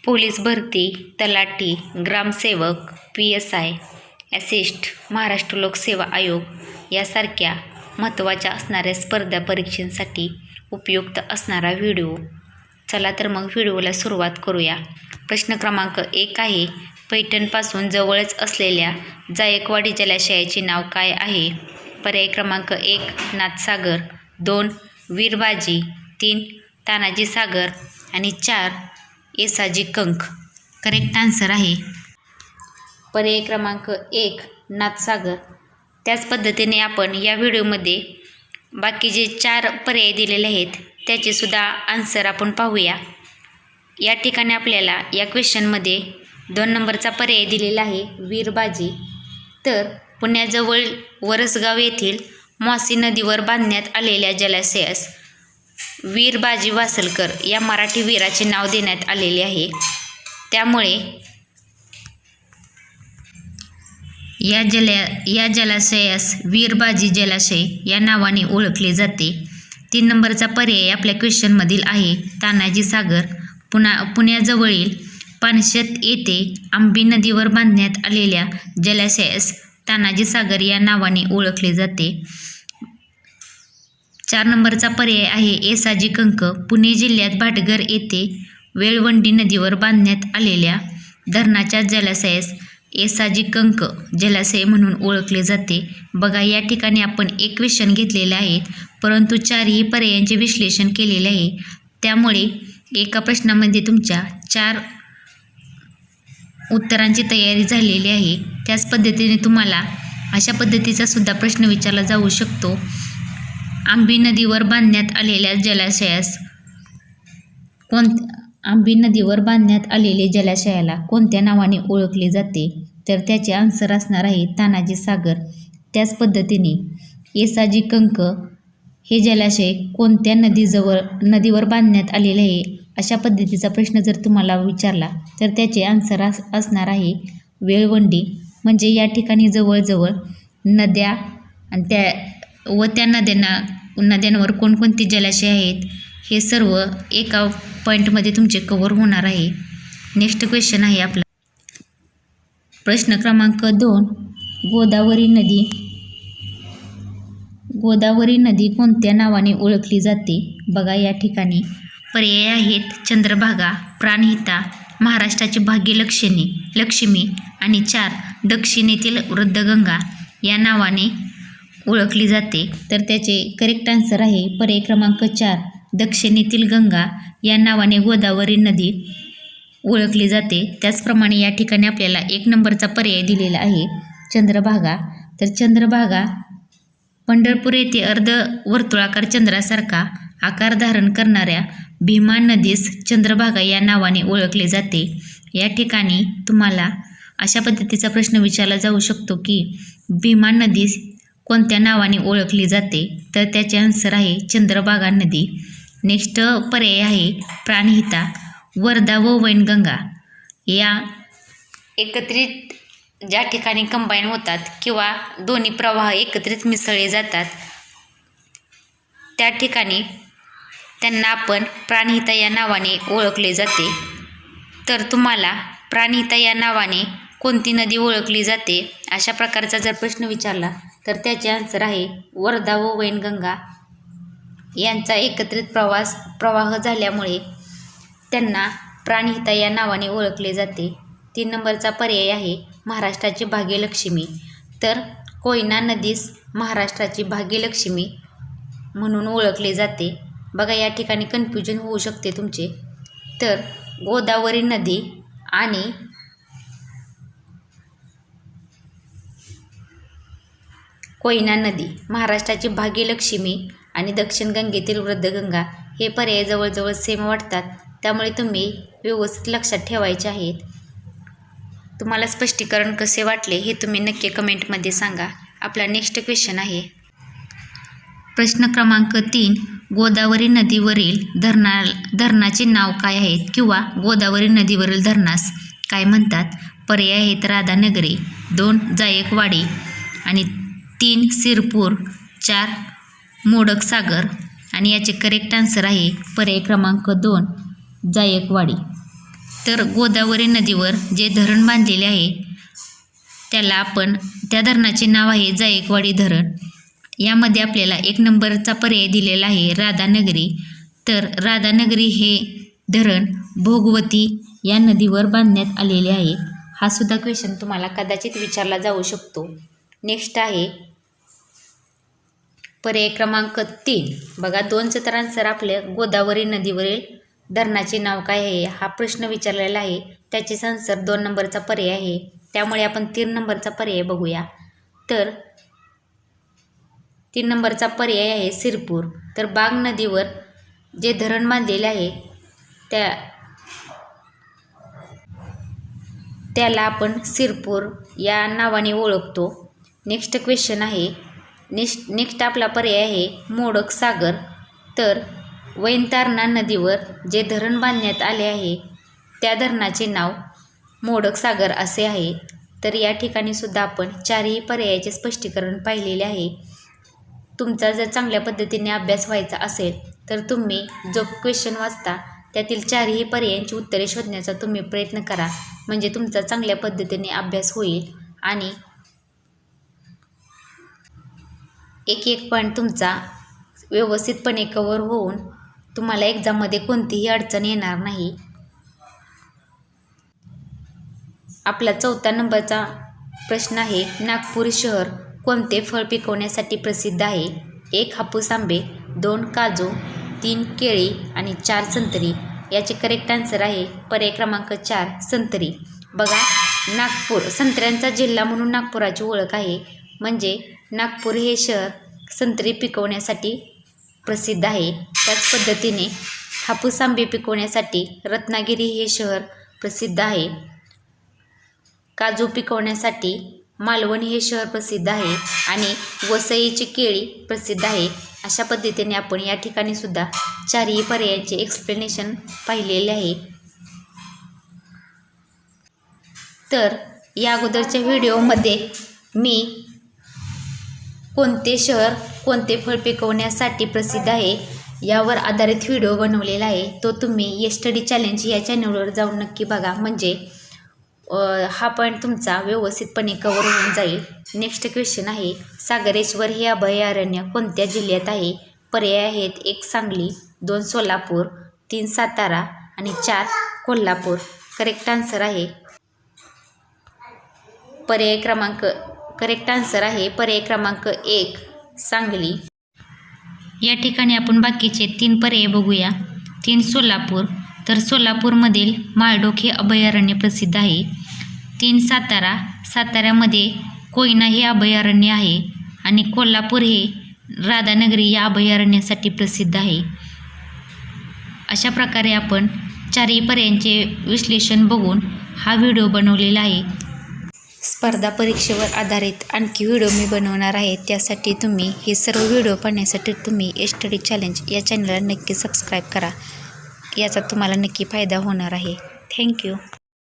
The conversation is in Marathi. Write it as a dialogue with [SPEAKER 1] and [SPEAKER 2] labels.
[SPEAKER 1] पोलीस भरती, तलाठी, ग्रामसेवक, PSI, असिस्ट, महाराष्ट्र लोकसेवा आयोग यासारख्या महत्त्वाच्या असणाऱ्या स्पर्धा परीक्षांसाठी उपयुक्त असणारा व्हिडिओ. चला तर मग व्हिडिओला सुरुवात करूया. प्रश्न क्रमांक 1 आहे, पैठणपासून जवळच असलेल्या जायकवाडी जलाशयाचे नाव काय आहे? पर्याय क्रमांक 1 नाथसागर, 2 वीरबाजी, 3 तानाजी सागर आणि 4 येसाजी कंक. करेक्ट आन्सर आहे पर्याय क्रमांक 1 नाथसागर. त्याच पद्धतीने आपण या व्हिडिओमध्ये बाकी जे 4 पर्याय दिलेले आहेत त्याचे सुद्धा आन्सर आपण पाहूया. या ठिकाणी आपल्याला या क्वेश्चनमध्ये 2 नंबरचा पर्याय दिलेला आहे वीरबाजी. तर पुण्याजवळ वरसगाव येथील मॉसी नदीवर बांधण्यात आलेल्या जलाशयास वीरबाजी वासलकर या मराठी वीराचे नाव देण्यात आलेले आहे. त्यामुळे या जलाशयास वीरबाजी जलाशय या नावाने ओळखले जाते. 3 नंबरचा पर्याय आपल्या क्वेश्चनमधील आहे तानाजी सागर. पुण्याजवळील पानशेत येथे आंबी नदीवर बांधण्यात आलेल्या जलाशयास तानाजी सागर या नावाने ओळखले जाते. 4 नंबरचा पर्याय आहे येसाजी कंक. पुणे जिल्ह्यात भाटघर येथे वेळवंडी नदीवर बांधण्यात आलेल्या धरणाच्या जलाशयास येसाजी कंक जलाशय म्हणून ओळखले जाते. बघा, या ठिकाणी आपण एक क्वेश्चन घेतलेले आहेत, परंतु 4ही पर्यायांचे विश्लेषण केलेले आहे. त्यामुळे एका प्रश्नामध्ये तुमच्या 4 उत्तरांची तयारी झालेली आहे. त्याच पद्धतीने तुम्हाला अशा पद्धतीचा सुद्धा प्रश्न विचारला जाऊ शकतो. आंबी नदीवर बांधण्यात आलेल्या जलाशयास आंबी नदीवर बांधण्यात आलेले जलाशयाला कोणत्या नावाने ओळखले जाते? तर त्याचे आन्सर असणार आहे तानाजी सागर. त्याच पद्धतीने येसाजी कंक हे जलाशय कोणत्या नदीवर बांधण्यात आलेले आहे? अशा पद्धतीचा प्रश्न जर तुम्हाला विचारला तर त्याचे आन्सर असणार आहे वेळवंडी. म्हणजे या ठिकाणी जवळजवळ नद्या आणि त्या नद्यांवर कोणकोणती जलाशय आहेत हे सर्व एका पॉईंटमध्ये तुमचे कव्हर होणार आहे. नेक्स्ट क्वेश्चन आहे आपला प्रश्न क्रमांक 2, गोदावरी नदी कोणत्या नावाने ओळखली जाते? बघा, या ठिकाणी पर्याय आहेत चंद्रभागा, प्राणहिता, महाराष्ट्राची भाग्यलक्ष्मी आणि 4 दक्षिणेतील वृद्धगंगा या नावाने ओळखली जाते. तर त्याचे करेक्ट आन्सर आहे पर्याय क्रमांक 4 दक्षिणेतील गंगा या नावाने गोदावरी नदी ओळखली जाते. त्याचप्रमाणे या ठिकाणी आपल्याला 1 नंबरचा पर्याय दिलेला आहे चंद्रभागा. तर चंद्रभागा पंढरपूर येथे अर्धवर्तुळाकार चंद्रासारखा आकार धारण करणाऱ्या भीमा नदीस चंद्रभागा या नावाने ओळखले जाते. या ठिकाणी तुम्हाला अशा पद्धतीचा प्रश्न विचारला जाऊ शकतो की भीमा नदी कोणत्या नावाने ओळखली जाते? तर त्याचे आन्सर आहे चंद्रभागा नदी. नेक्स्ट पर्याय आहे प्राणहिता. वर्धा व वैनगंगा या एकत्रित ज्या ठिकाणी कंबाईन होतात किंवा दोन्ही प्रवाह एकत्रित मिसळले जातात त्या ठिकाणी त्यांना आपण प्राणहिता या नावाने ओळखले जाते. तर तुम्हाला प्राणहिता या नावाने कोणती नदी ओळखली जाते अशा प्रकारचा जर प्रश्न विचारला तर त्याचे आन्सर आहे वर्धा व वैनगंगा यांचा एकत्रित प्रवाह झाल्यामुळे त्यांना प्राणहिता या नावाने ओळखले जाते. 3 नंबरचा पर्याय आहे महाराष्ट्राची भाग्यलक्ष्मी. तर कोयना नदीस महाराष्ट्राची भाग्यलक्ष्मी म्हणून ओळखले जाते. बघा, या ठिकाणी कन्फ्युजन होऊ शकते तुमचे. तर गोदावरी नदी आणि कोयना नदी महाराष्ट्राची भाग्यलक्ष्मी आणि दक्षिण गंगेतील वृद्धगंगा हे पर्याय जवळजवळ सेम वाटतात. त्यामुळे तुम्ही व्यवस्थित लक्षात ठेवायचे आहेत. तुम्हाला स्पष्टीकरण कसे वाटले हे तुम्ही नक्की कमेंटमध्ये सांगा. आपला नेक्स्ट क्वेश्चन आहे प्रश्न क्रमांक 3, गोदावरी नदीवरील धरणाचे नाव काय आहे किंवा गोदावरी नदीवरील धरणास काय म्हणतात? पर्याय आहेत राधानगरी, 2 जायकवाडी आणि 3 सिरपूर, 4 मोडकसागर आणि याचे करेक्ट आन्सर आहे पर्याय क्रमांक 2 जायकवाडी. तर गोदावरी नदीवर जे धरण बांधलेले आहे त्या धरणाचे नाव आहे जायकवाडी धरण. यामध्ये आपल्याला 1 नंबरचा पर्याय दिलेला आहे राधानगरी. तर राधानगरी हे धरण भोगवती या नदीवर बांधण्यात आलेले आहे. हा सुद्धा क्वेश्चन तुम्हाला कदाचित विचारला जाऊ शकतो. नेक्स्ट आहे पर्याय क्रमांक 3. बघा 2चं तर आन्सर आपल्या गोदावरी नदीवरील धरणाचे नाव काय आहे हा प्रश्न विचारलेला आहे. त्याचेच आन्सर 2 नंबरचा पर्याय आहे. त्यामुळे आपण 3 नंबरचा पर्याय बघूया. तर 3 नंबरचा पर्याय आहे सिरपूर. तर बाग नदीवर जे धरण बांधलेले आहे त्याला आपण सिरपूर या नावाने ओळखतो. नेक्स्ट क्वेश्चन आहे नेक्स्ट आपला पर्याय आहे मोडक सागर. तर वैनतारणा नदीवर जे धरण बांधण्यात आले आहे त्या धरणाचे नाव मोडक सागर असे आहे. तर या ठिकाणी सुद्धा आपण 4ही पर्यायाचे स्पष्टीकरण पाहिलेले आहे. तुमचा जर चांगल्या पद्धतीने अभ्यास व्हायचा असेल तर तुम्ही जो क्वेश्चन वाचता त्यातील 4ही पर्यायांची उत्तरे शोधण्याचा तुम्ही प्रयत्न करा. म्हणजे तुमचा चांगल्या पद्धतीने अभ्यास होईल आणि एक पॉईंट तुमचा व्यवस्थितपणे कव्हर होऊन तुम्हाला एक्झाममध्ये कोणतीही अडचण येणार नाही. आपला 4था नंबरचा प्रश्न आहे नागपूर शहर कोणते फळ पिकवण्यासाठी प्रसिद्ध आहे? 1 हापूस आंबे, 2 काजू, 3 केळी आणि 4 संत्री. याचे करेक्ट आन्सर आहे पर्याय क्रमांक 4 संत्री. बघा नागपूर संत्र्यांचा जिल्हा म्हणून नागपुराची ओळख आहे. म्हणजे नागपूर हे शहर संत्री पिकवण्यासाठी प्रसिद्ध आहे. त्याच पद्धतीने हापूस आंबे पिकवण्यासाठी रत्नागिरी हे शहर प्रसिद्ध आहे. काजू पिकवण्यासाठी मालवण हे शहर प्रसिद्ध आहे आणि वसईची केळी प्रसिद्ध आहे. अशा पद्धतीने आपण या ठिकाणी सुद्धा 4ही पर्यायांचे एक्सप्लेनेशन पाहिलेले आहे. तर या अगोदरच्या व्हिडिओमध्ये मी कोणते शहर कोणते फळ पिकवण्यासाठी प्रसिद्ध आहे यावर आधारित व्हिडिओ बनवलेला आहे. तो तुम्ही स्टडी चॅलेंज या चॅनलवर जाऊन नक्की बघा. म्हणजे हा पॉईंट तुमचा व्यवस्थितपणे कव्हर होऊन जाईल. नेक्स्ट क्वेश्चन आहे सागरेश्वर हे अभयारण्य कोणत्या जिल्ह्यात आहे? पर्याय आहेत 1 सांगली, 2 सोलापूर, 3 सातारा आणि 4 कोल्हापूर. करेक्ट आन्सर आहे पर्याय क्रमांक 1 सांगली. या ठिकाणी आपण बाकीचे 3 पर्याय बघूया. 3 सोलापूर. तर सोलापूरमधील माळढोक हे अभयारण्य प्रसिद्ध आहे. 3 साताऱ्यामध्ये कोयना हे अभयारण्य आहे आणि कोल्हापूर हे राधानगरी या अभयारण्यासाठी प्रसिद्ध आहे. अशा प्रकारे आपण 4ही पर्यायांचे विश्लेषण बघून हा व्हिडिओ बनवलेला आहे. स्पर्धा परीक्षेवर आधारित आणखी व्हिडिओ मी बनवणार आहे. त्यासाठी तुम्ही हे सर्व व्हिडिओ पाहण्यासाठी तुम्ही स्टडी चॅलेंज या चॅनलला नक्की सबस्क्राईब करा. याचा तुम्हाला नक्की फायदा होणार आहे. थँक्यू.